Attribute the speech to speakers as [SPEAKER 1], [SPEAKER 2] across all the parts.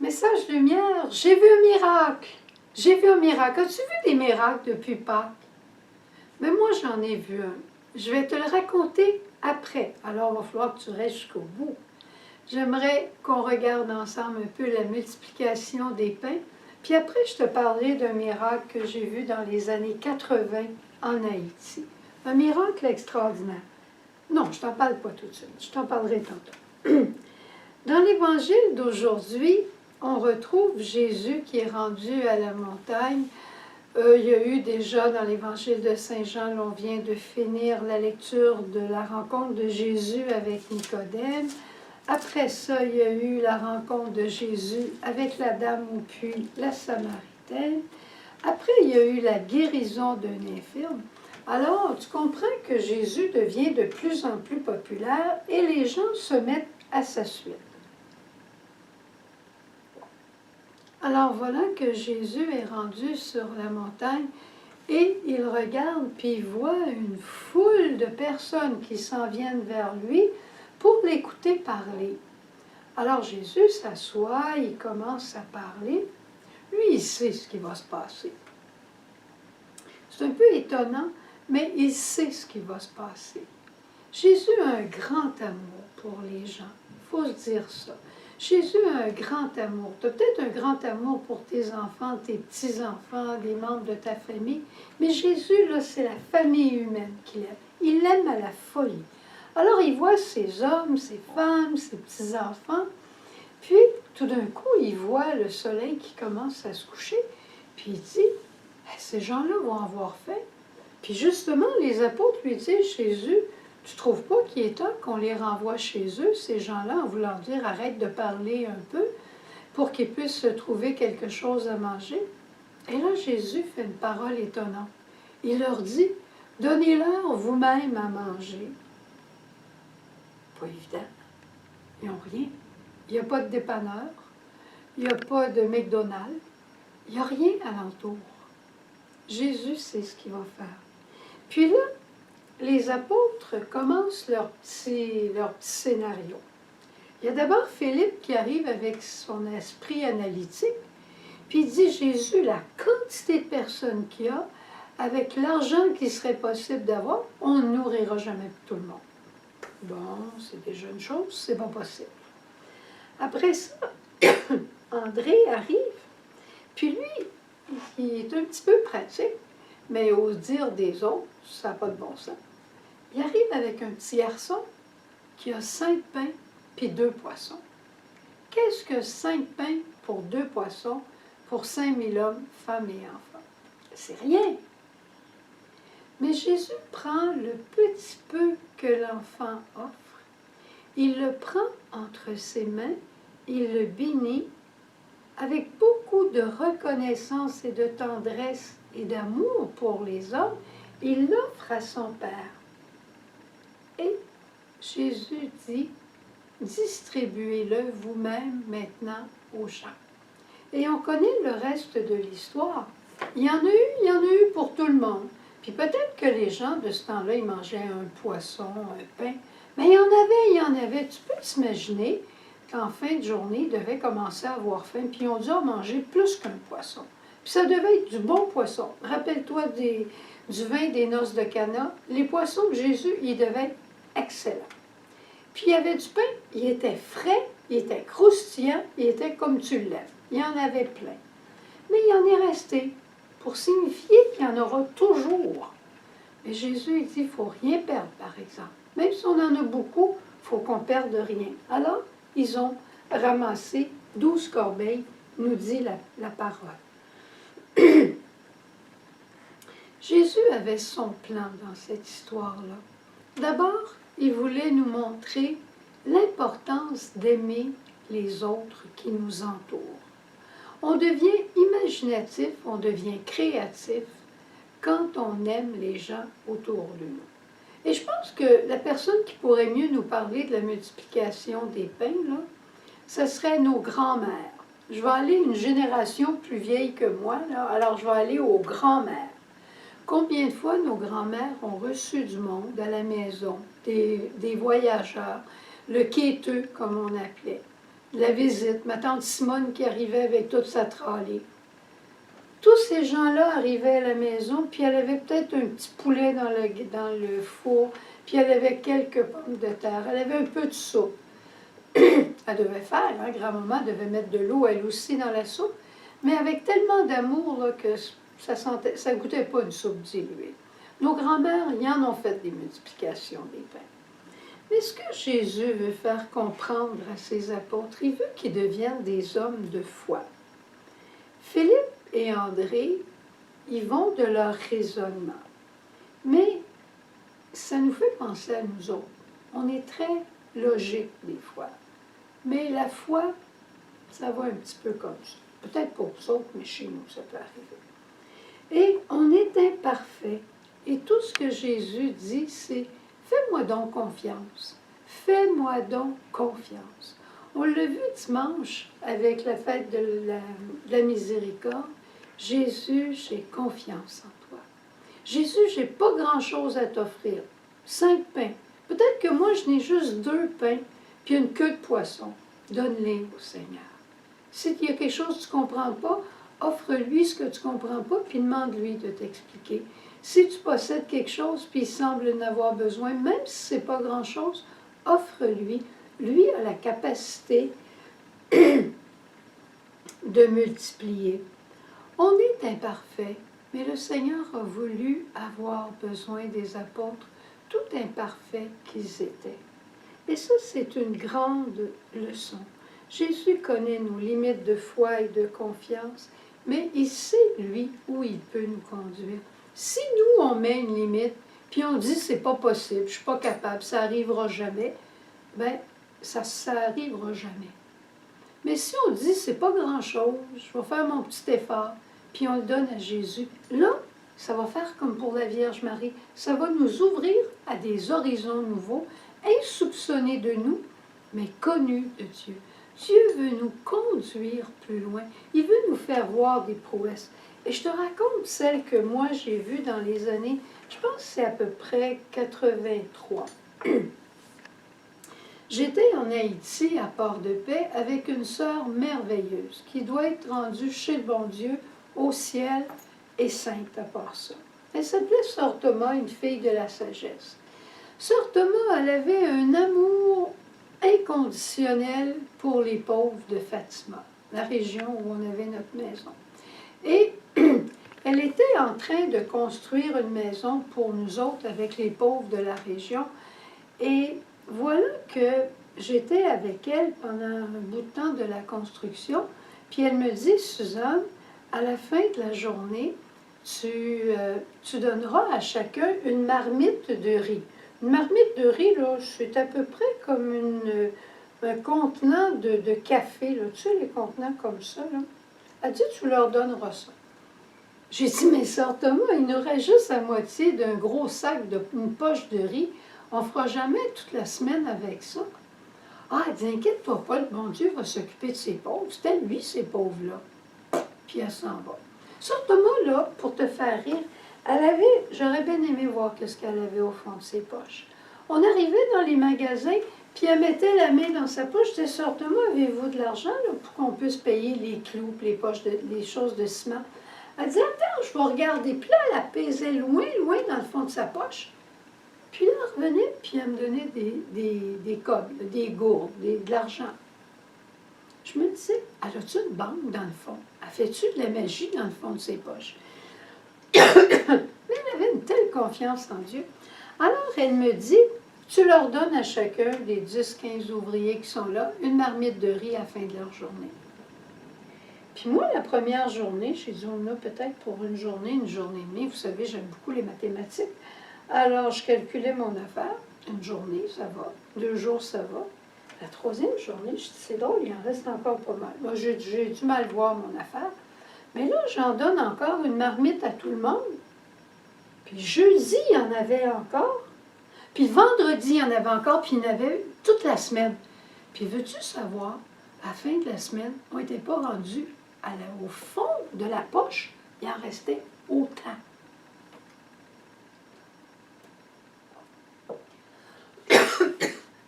[SPEAKER 1] Message lumière, j'ai vu un miracle. J'ai vu un miracle. As-tu vu des miracles depuis Pâques? Mais moi, j'en ai vu un. Je vais te le raconter après. Alors, il va falloir que tu restes jusqu'au bout. J'aimerais qu'on regarde ensemble un peu la multiplication des pains. Puis après, je te parlerai d'un miracle que j'ai vu dans les années 80 en Haïti. Un miracle extraordinaire. Non, je t'en parle pas tout de suite. Je t'en parlerai tantôt. Dans l'évangile d'aujourd'hui, on retrouve Jésus qui est rendu à la montagne. Il y a eu déjà dans l'évangile de Saint Jean, on vient de finir la lecture de la rencontre de Jésus avec Nicodème. Après ça, il y a eu la rencontre de Jésus avec la dame au puits, la Samaritaine. Après, il y a eu la guérison d'un infirme. Alors, tu comprends que Jésus devient de plus en plus populaire et les gens se mettent à sa suite. Alors voilà que Jésus est rendu sur la montagne et il regarde puis il voit une foule de personnes qui s'en viennent vers lui pour l'écouter parler. Alors Jésus s'assoit, il commence à parler. Lui, il sait ce qui va se passer. C'est un peu étonnant, mais il sait ce qui va se passer. Jésus a un grand amour pour les gens, il faut se dire ça. Jésus a un grand amour. Tu as peut-être un grand amour pour tes enfants, tes petits-enfants, les membres de ta famille, mais Jésus, là, c'est la famille humaine qu'il aime. Il l'aime à la folie. Alors, il voit ses hommes, ses femmes, ses petits-enfants, puis, tout d'un coup, il voit le soleil qui commence à se coucher, puis il dit, ces gens-là vont avoir faim. Puis justement, les apôtres lui disent, Jésus, tu ne trouves pas qu'il est temps qu'on les renvoie chez eux, ces gens-là, en voulant dire arrête de parler un peu pour qu'ils puissent se trouver quelque chose à manger? Et là, Jésus fait une parole étonnante. Il leur dit, donnez-leur vous-même à manger. Pas évident. Ils n'ont rien. Il n'y a pas de dépanneur. Il n'y a pas de McDonald's. Il n'y a rien alentour. Jésus sait ce qu'il va faire. Puis là, les apôtres commencent leur petit scénario. Il y a d'abord Philippe qui arrive avec son esprit analytique, puis il dit, Jésus, la quantité de personnes qu'il y a, avec l'argent qu'il serait possible d'avoir, on ne nourrira jamais tout le monde. Bon, c'est déjà une chose, c'est pas possible. Après ça, André arrive, puis lui, il est un petit peu pratique, mais au dire des autres, ça n'a pas de bon sens. Il arrive avec un petit garçon qui a 5 pains puis 2 poissons. Qu'est-ce que 5 pains pour 2 poissons pour 5000 hommes, femmes et enfants? C'est rien. Mais Jésus prend le petit peu que l'enfant offre, il le prend entre ses mains, il le bénit avec beaucoup de reconnaissance et de tendresse et d'amour pour les hommes, il l'offre à son Père. Et Jésus dit, distribuez-le vous-même maintenant aux gens. Et on connaît le reste de l'histoire. Il y en a eu pour tout le monde. Puis peut-être que les gens de ce temps-là, ils mangeaient un poisson, un pain. Mais il y en avait. Tu peux t'imaginer qu'en fin de journée, ils devaient commencer à avoir faim, puis ils ont dû en manger plus qu'un poisson. Puis ça devait être du bon poisson. Rappelle-toi du vin des noces de Cana. Les poissons de Jésus, ils devaient être excellents. Puis il y avait du pain, il était frais, il était croustillant, il était comme tu l'aimes. Il y en avait plein. Mais il en est resté pour signifier qu'il y en aura toujours. Mais Jésus, il dit, il ne faut rien perdre, par exemple. Même si on en a beaucoup, il faut qu'on ne perde rien. Alors, ils ont ramassé 12 corbeilles, nous dit la parole. Jésus avait son plan dans cette histoire-là. D'abord, il voulait nous montrer l'importance d'aimer les autres qui nous entourent. On devient imaginatif, on devient créatif quand on aime les gens autour de nous. Et je pense que la personne qui pourrait mieux nous parler de la multiplication des pains, là, ce serait nos grands-mères. Je vais aller une génération plus vieille que moi, là, alors je vais aller aux grands-mères. Combien de fois nos grands-mères ont reçu du monde à la maison, des voyageurs, le quêteux, comme on appelait. la visite, ma tante Simone qui arrivait avec toute sa tralée. Tous ces gens-là arrivaient à la maison, puis elle avait peut-être un petit poulet dans le four, puis elle avait quelques pommes de terre, elle avait un peu de soupe. Elle devait faire, hein, grand-maman devait mettre de l'eau elle aussi dans la soupe, mais avec tellement d'amour là, que ça goûtait pas une soupe diluée. Nos grands-mères, ils en ont fait des multiplications des pains. Mais ce que Jésus veut faire comprendre à ses apôtres, il veut qu'ils deviennent des hommes de foi. Philippe et André, ils vont de leur raisonnement. Mais ça nous fait penser à nous autres. On est très logique des fois. Mais la foi, ça va un petit peu comme ça. Peut-être pour vous autres, mais chez nous, ça peut arriver. Et on est imparfait. Et tout ce que Jésus dit, c'est « Fais-moi donc confiance. Fais-moi donc confiance. » On l'a vu dimanche avec la fête de la miséricorde. Jésus, j'ai confiance en toi. Jésus, j'ai pas grand-chose à t'offrir. 5 pains. Peut-être que moi, je n'ai juste 2 pains puis une queue de poisson. Donne-les au Seigneur. S'il y a quelque chose que tu ne comprends pas, offre-lui ce que tu ne comprends pas, puis demande-lui de t'expliquer. Si tu possèdes quelque chose, puis il semble en avoir besoin, même si ce n'est pas grand-chose, offre-lui. Lui a la capacité de multiplier. On est imparfait, mais le Seigneur a voulu avoir besoin des apôtres, tout imparfaits qu'ils étaient. Et ça, c'est une grande leçon. Jésus connaît nos limites de foi et de confiance, mais il sait, lui, où il peut nous conduire. Si nous, on met une limite, puis on dit « c'est pas possible, je suis pas capable, ça arrivera jamais », bien, ça arrivera jamais. Mais si on dit « c'est pas grand-chose, je vais faire mon petit effort », puis on le donne à Jésus, là, ça va faire comme pour la Vierge Marie, ça va nous ouvrir à des horizons nouveaux, insoupçonnés de nous, mais connus de Dieu. Dieu veut nous conduire plus loin. Il veut nous faire voir des prouesses. Et je te raconte celle que moi j'ai vue dans les années, je pense que c'est à peu près 83. J'étais en Haïti, à Port-de-Paix, avec une sœur merveilleuse qui doit être rendue chez le bon Dieu, au ciel, et sainte à part ça. Elle s'appelait Sœur Thomas, une fille de la sagesse. Sœur Thomas, elle avait un amour inconditionnel pour les pauvres de Fatima, la région où on avait notre maison. Et elle était en train de construire une maison pour nous autres avec les pauvres de la région. Et voilà que j'étais avec elle pendant un bout de temps de la construction. Puis elle me dit, Suzanne, à la fin de la journée, tu donneras à chacun une marmite de riz. Une marmite de riz, là, c'est à peu près comme un contenant de café. Là. Tu sais, les contenants comme ça. Là. Elle dit, tu leur donneras ça. J'ai dit, mais sœur Thomas, il nous reste juste la moitié d'un gros sac, une poche de riz. On ne fera jamais toute la semaine avec ça. Ah, elle dit, inquiète-toi pas, le bon Dieu va s'occuper de ces pauvres. C'était lui, ces pauvres-là. Puis elle s'en va. Sœur Thomas, là, pour te faire rire, j'aurais bien aimé voir ce qu'elle avait au fond de ses poches. On arrivait dans les magasins, puis elle mettait la main dans sa poche. Je disais, Sœur Thomas, avez-vous de l'argent pour qu'on puisse payer les clous, les choses de ciment? Elle dit, attends, je vais regarder. Puis là, elle la pesait loin, loin dans le fond de sa poche. Puis là, elle revenait, puis elle me donnait des cobles, des gourdes, de l'argent. Je me disais, elle a-tu une banque dans le fond? Elle fait-tu de la magie dans le fond de ses poches? Mais elle avait une telle confiance en Dieu. Alors, elle me dit, tu leur donnes à chacun des 10-15 ouvriers qui sont là une marmite de riz à la fin de leur journée. Puis moi, la première journée, j'ai dit, on a peut-être pour une journée et demie. Vous savez, j'aime beaucoup les mathématiques. Alors, je calculais mon affaire. Une journée, ça va. 2 jours, ça va. La 3e journée, je dis, c'est drôle, il en reste encore pas mal. Moi, j'ai du mal voir mon affaire. Mais là, j'en donne encore une marmite à tout le monde. Puis jeudi, il y en avait encore. Puis vendredi, il y en avait encore, puis il y en avait toute la semaine. Puis veux-tu savoir, à la fin de la semaine, on n'était pas rendu au fond de la poche, il en restait autant.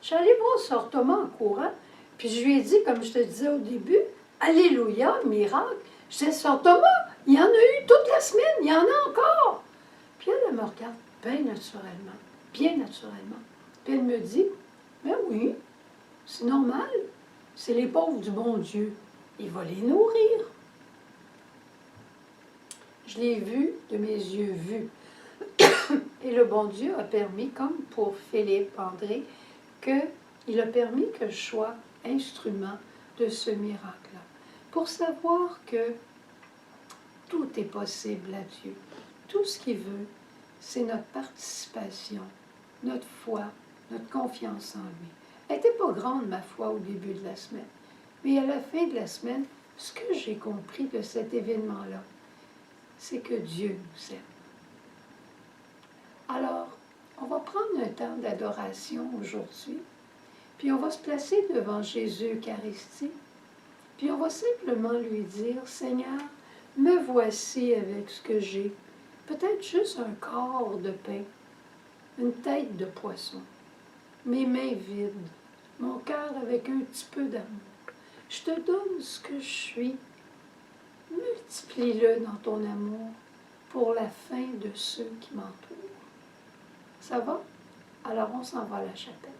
[SPEAKER 1] J'allais voir Sœur Thomas en courant, Puis je lui ai dit, comme je te disais au début, Alléluia, miracle. Je disais, Sœur Thomas, il y en a eu toute la semaine, il y en a encore. Puis elle me regarde bien naturellement, bien naturellement. Puis elle me dit, ben oui, c'est normal, c'est les pauvres du bon Dieu, il va les nourrir. Je l'ai vu de mes yeux vus. Et le bon Dieu a permis, comme pour Philippe André, qu'il a permis que je sois instrument de ce miracle-là. Pour savoir que tout est possible à Dieu. Tout ce qu'il veut, c'est notre participation, notre foi, notre confiance en lui. Elle n'était pas grande, ma foi, au début de la semaine. Mais à la fin de la semaine, ce que j'ai compris de cet événement-là, c'est que Dieu nous aime. Alors, on va prendre un temps d'adoration aujourd'hui, puis on va se placer devant Jésus Eucharistie, puis on va simplement lui dire, Seigneur, me voici avec ce que j'ai, peut-être juste un corps de pain, une tête de poisson, mes mains vides, mon cœur avec un petit peu d'amour. Je te donne ce que je suis, multiplie-le dans ton amour pour la fin de ceux qui m'entourent. Ça va? Alors on s'en va à la chapelle.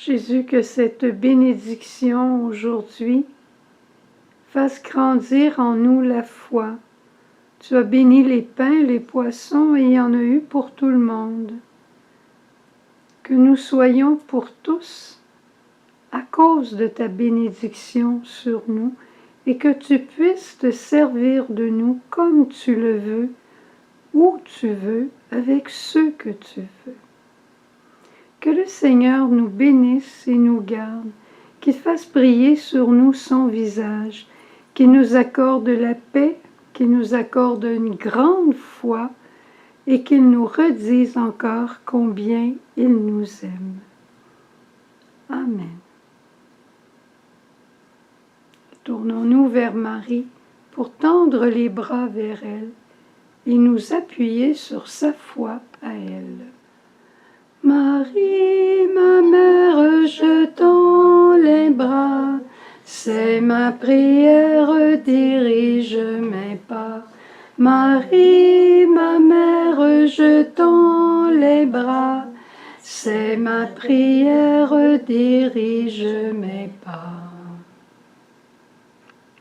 [SPEAKER 1] Jésus, que cette bénédiction aujourd'hui fasse grandir en nous la foi. Tu as béni les pains, les poissons, et il y en a eu pour tout le monde. Que nous soyons pour tous, à cause de ta bénédiction sur nous, et que tu puisses te servir de nous comme tu le veux, où tu veux, avec ceux que tu veux. Que le Seigneur nous bénisse et nous garde, qu'il fasse briller sur nous son visage, qu'il nous accorde la paix, qu'il nous accorde une grande foi et qu'il nous redise encore combien il nous aime. Amen. Tournons-nous vers Marie pour tendre les bras vers elle et nous appuyer sur sa foi à elle. Marie, ma mère, je tends les bras, c'est ma prière, dirige mes pas. Marie, ma mère, je tends les bras, c'est ma prière, dirige mes pas.